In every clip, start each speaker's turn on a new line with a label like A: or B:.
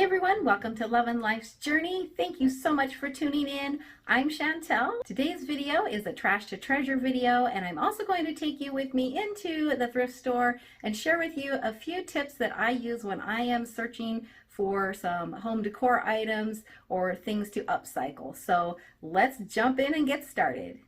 A: Hey everyone, welcome to Lovin' Life's Journey. Thank you so much for tuning in. I'm Chantel. Today's video is a trash to treasure video, and I'm also going to take you with me into the thrift store and share with you a few tips that I use when I am searching for some home decor items or things to upcycle. So let's jump in and get started.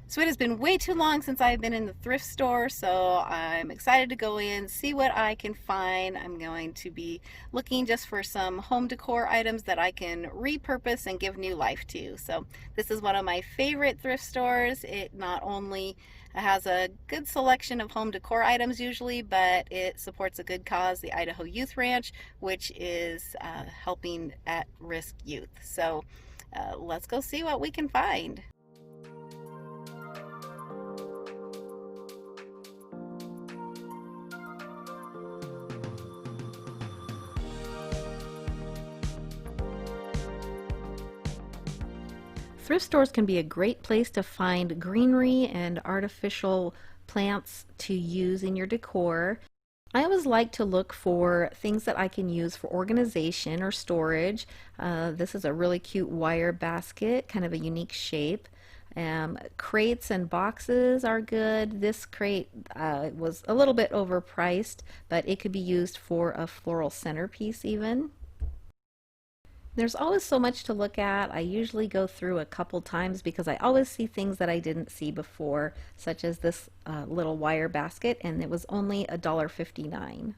A: So it has been way too long since I've been in the thrift store, so I'm excited to go in, see what I can find. I'm going to be looking just for some home decor items that I can repurpose and give new life to. So this is one of my favorite thrift stores. It not only has a good selection of home decor items usually, but it supports a good cause, the Idaho Youth Ranch, which is helping at-risk youth. So let's go see what we can find. Thrift stores can be a great place to find greenery and artificial plants to use in your decor. I always like to look for things that I can use for organization or storage. This is a really cute wire basket, kind of a unique shape. Crates and boxes are good. This crate was a little bit overpriced, but it could be used for a floral centerpiece even. There's always so much to look at. I usually go through a couple times because I always see things that I didn't see before, such as this little wire basket, and it was only $1.59.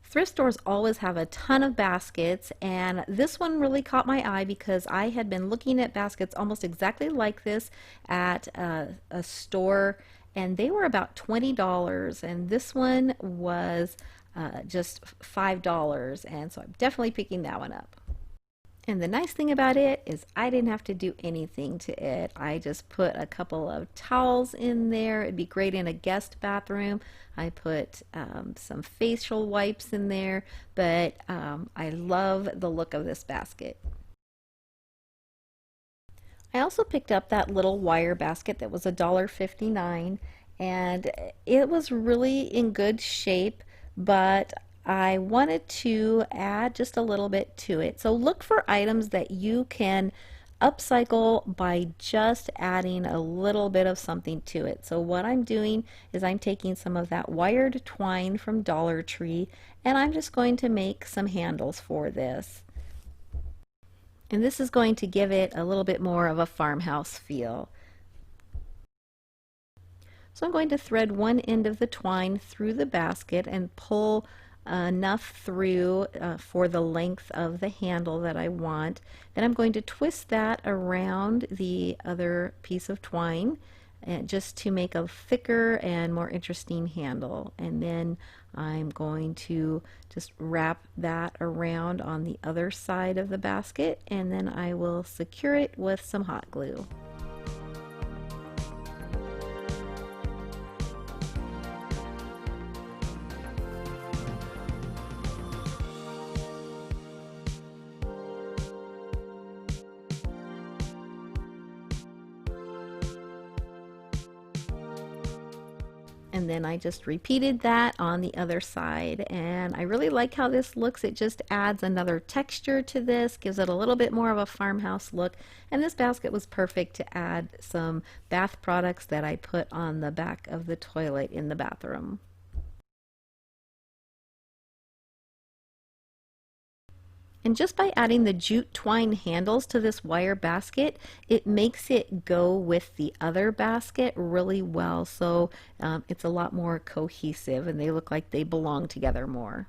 A: Thrift stores always have a ton of baskets, and this one really caught my eye because I had been looking at baskets almost exactly like this at a store, and they were about $20, and this one was just $5, and so I'm definitely picking that one up. And the nice thing about it is I didn't have to do anything to it. I just put a couple of towels in there. It'd be great in a guest bathroom. I put some facial wipes in there, but I love the look of this basket. I also picked up that little wire basket that was $1.59, and it was really in good shape, but I wanted to add just a little bit to it. So look for items that you can upcycle by just adding a little bit of something to it. So what I'm doing is I'm taking some of that wired twine from Dollar Tree, and I'm just going to make some handles for this. And this is going to give it a little bit more of a farmhouse feel. So I'm going to thread one end of the twine through the basket and pull enough through for the length of the handle that I want. Then I'm going to twist that around the other piece of twine just to make a thicker and more interesting handle. And then I'm going to just wrap that around on the other side of the basket, and then I will secure it with some hot glue. And then I just repeated that on the other side, and I really like how this looks. It just adds another texture to this, gives it a little bit more of a farmhouse look, and this basket was perfect to add some bath products that I put on the back of the toilet in the bathroom. And just by adding the jute twine handles to this wire basket, it makes it go with the other basket really well. So it's a lot more cohesive and they look like they belong together more.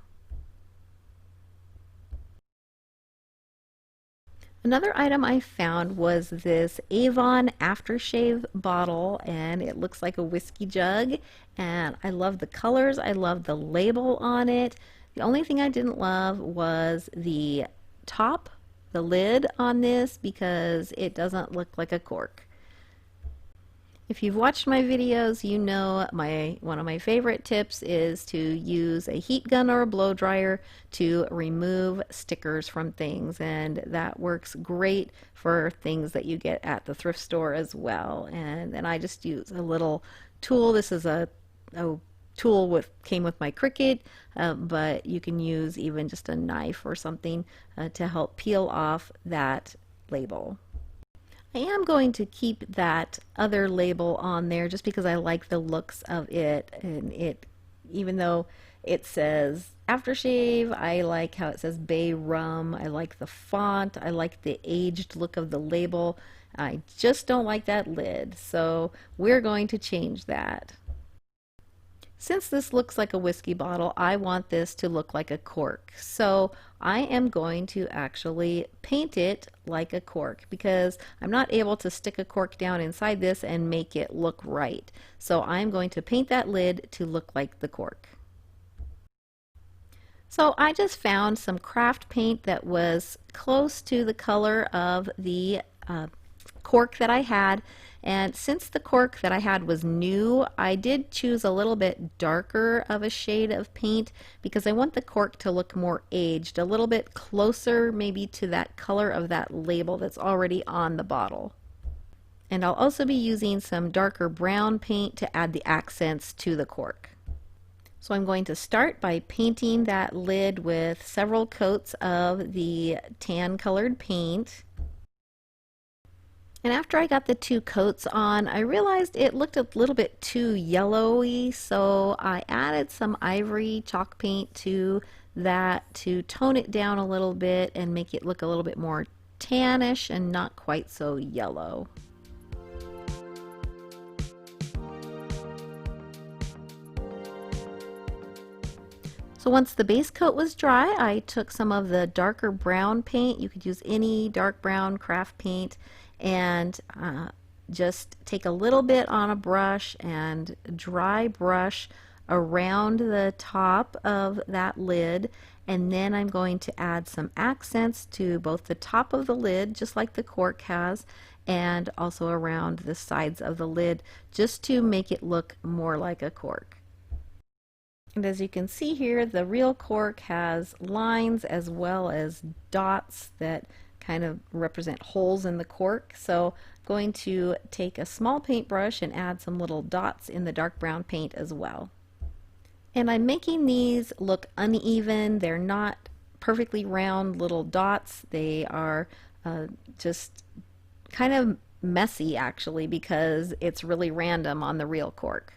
A: Another item I found was this Avon aftershave bottle, and it looks like a whiskey jug, and I love the colors. I love the label on it. The only thing I didn't love was the top, the lid on this, because it doesn't look like a cork. If you've watched my videos, you know one of my favorite tips is to use a heat gun or a blow dryer to remove stickers from things, and that works great for things that you get at the thrift store as well. And then I just use a little tool. This is a tool came with my Cricut, but you can use even just a knife or something to help peel off that label. I am going to keep that other label on there just because I like the looks of it, and even though it says aftershave, I like how it says Bay Rum. I like the font. I like the aged look of the label. I just don't like that lid, so we're going to change that. Since this looks like a whiskey bottle, I want this to look like a cork. So I am going to actually paint it like a cork because I'm not able to stick a cork down inside this and make it look right. So I'm going to paint that lid to look like the cork. So I just found some craft paint that was close to the color of the cork that I had, and since the cork that I had was new, I did choose a little bit darker of a shade of paint because I want the cork to look more aged, a little bit closer maybe to that color of that label that's already on the bottle. And I'll also be using some darker brown paint to add the accents to the cork. So I'm going to start by painting that lid with several coats of the tan colored paint. And after I got the 2 coats on, I realized it looked a little bit too yellowy, so I added some ivory chalk paint to that to tone it down a little bit and make it look a little bit more tannish and not quite so yellow. So once the base coat was dry, I took some of the darker brown paint. You could use any dark brown craft paint, and just take a little bit on a brush and dry brush around the top of that lid, and then I'm going to add some accents to both the top of the lid, just like the cork has, and also around the sides of the lid, just to make it look more like a cork. And as you can see here, the real cork has lines as well as dots that kind of represent holes in the cork. So I'm going to take a small paintbrush and add some little dots in the dark brown paint as well. And I'm making these look uneven. They're not perfectly round little dots. They are just kind of messy actually because it's really random on the real cork.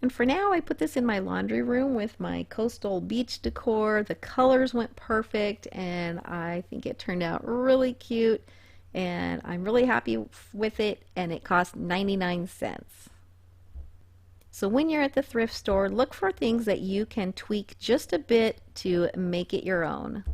A: And for now, I put this in my laundry room with my coastal beach decor. The colors went perfect, and I think it turned out really cute, and I'm really happy with it, and it cost 99 cents. So when you're at the thrift store, look for things that you can tweak just a bit to make it your own.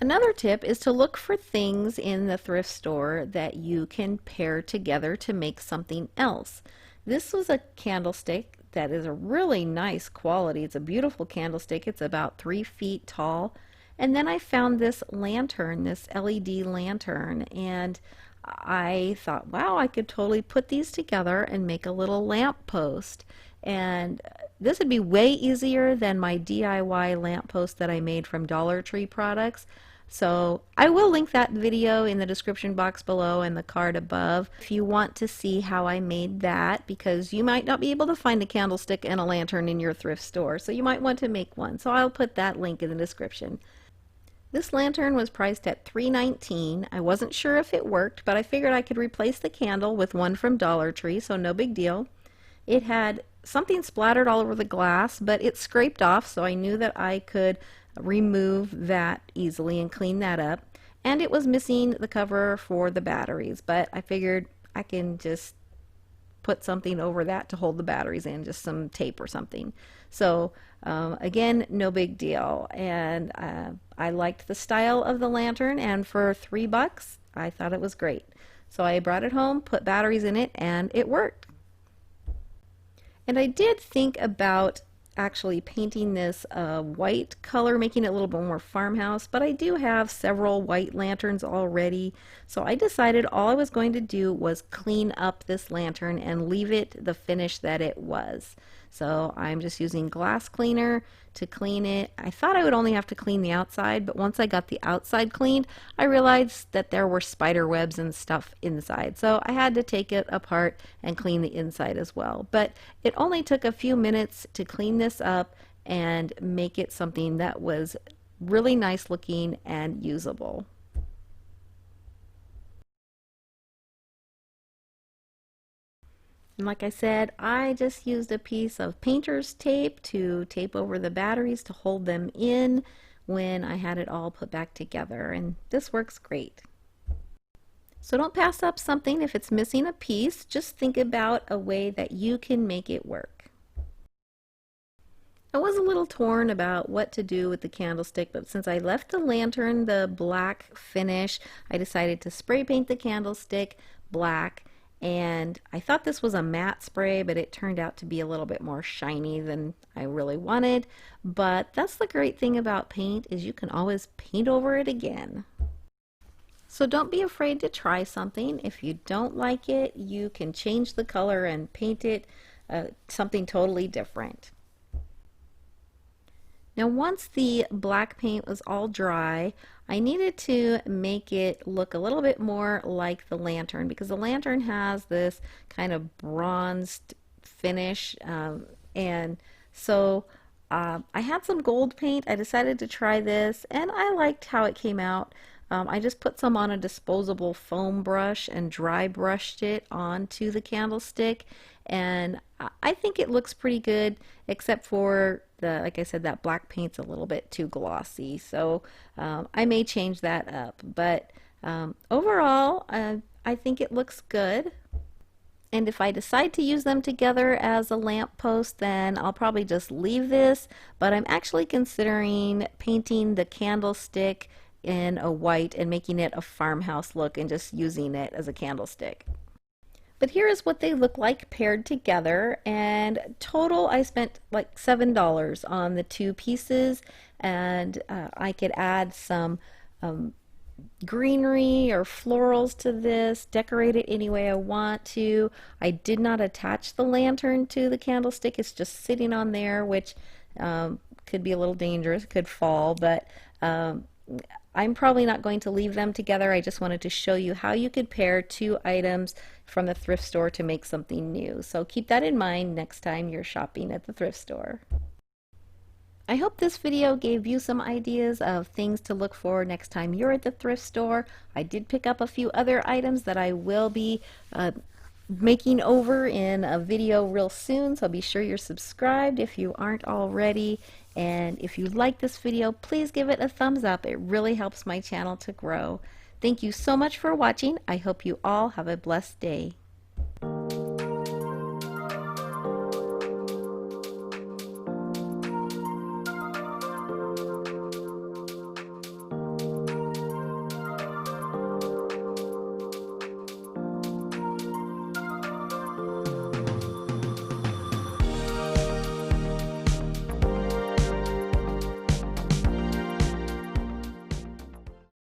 A: Another tip is to look for things in the thrift store that you can pair together to make something else. This was a candlestick that is a really nice quality. It's a beautiful candlestick. It's about 3 feet tall. And then I found this lantern, this LED lantern, and I thought, wow, I could totally put these together and make a little lamp post. And this would be way easier than my DIY lamp post that I made from Dollar Tree products. So I will link that video in the description box below and the card above if you want to see how I made that, because you might not be able to find a candlestick and a lantern in your thrift store, so you might want to make one. So I'll put that link in the description. This lantern was priced at $3.19. I wasn't sure if it worked, but I figured I could replace the candle with one from Dollar Tree, so no big deal. It had something splattered all over the glass, but it scraped off, so I knew that I could remove that easily and clean that up. And it was missing the cover for the batteries, but I figured I can just put something over that to hold the batteries in, just some tape or something. So again, no big deal. And I liked the style of the lantern, and for $3 I thought it was great. So I brought it home, put batteries in it, and it worked. And I did think about actually painting this white color, making it a little bit more farmhouse, but I do have several white lanterns already, so I decided all I was going to do was clean up this lantern and leave it the finish that it was. So I'm just using glass cleaner to clean it. I thought I would only have to clean the outside, but once I got the outside cleaned, I realized that there were spider webs and stuff inside. So I had to take it apart and clean the inside as well. But it only took a few minutes to clean this up and make it something that was really nice looking and usable. And like I said, I just used a piece of painter's tape to tape over the batteries to hold them in when I had it all put back together, and this works great. So don't pass up something if it's missing a piece. Just think about a way that you can make it work. I was a little torn about what to do with the candlestick, but since I left the lantern the black finish, I decided to spray paint the candlestick black. And I thought this was a matte spray, but it turned out to be a little bit more shiny than I really wanted. But that's the great thing about paint, is you can always paint over it again. So don't be afraid to try something. If you don't like it, you can change the color and paint it something totally different. Now once the black paint was all dry, I needed to make it look a little bit more like the lantern, because the lantern has this kind of bronzed finish, and so I had some gold paint. I decided to try this and I liked how it came out. I just put some on a disposable foam brush and dry brushed it onto the candlestick, and I think it looks pretty good, except for like I said, that black paint's a little bit too glossy, so I may change that up. But overall, I think it looks good. And if I decide to use them together as a lamp post, then I'll probably just leave this. But I'm actually considering painting the candlestick in a white and making it a farmhouse look and just using it as a candlestick. But here is what they look like paired together, and total I spent like $7 on the two pieces, and I could add some greenery or florals to this, decorate it any way I want to. I did not attach the lantern to the candlestick, it's just sitting on there, which could be a little dangerous, could fall, but I'm probably not going to leave them together. I just wanted to show you how you could pair two items from the thrift store to make something new. So keep that in mind next time you're shopping at the thrift store. I hope this video gave you some ideas of things to look for next time you're at the thrift store. I did pick up a few other items that I will be making over in a video real soon, so be sure you're subscribed if you aren't already. And if you like this video, please give it a thumbs up. It really helps my channel to grow. Thank you so much for watching. I hope you all have a blessed day.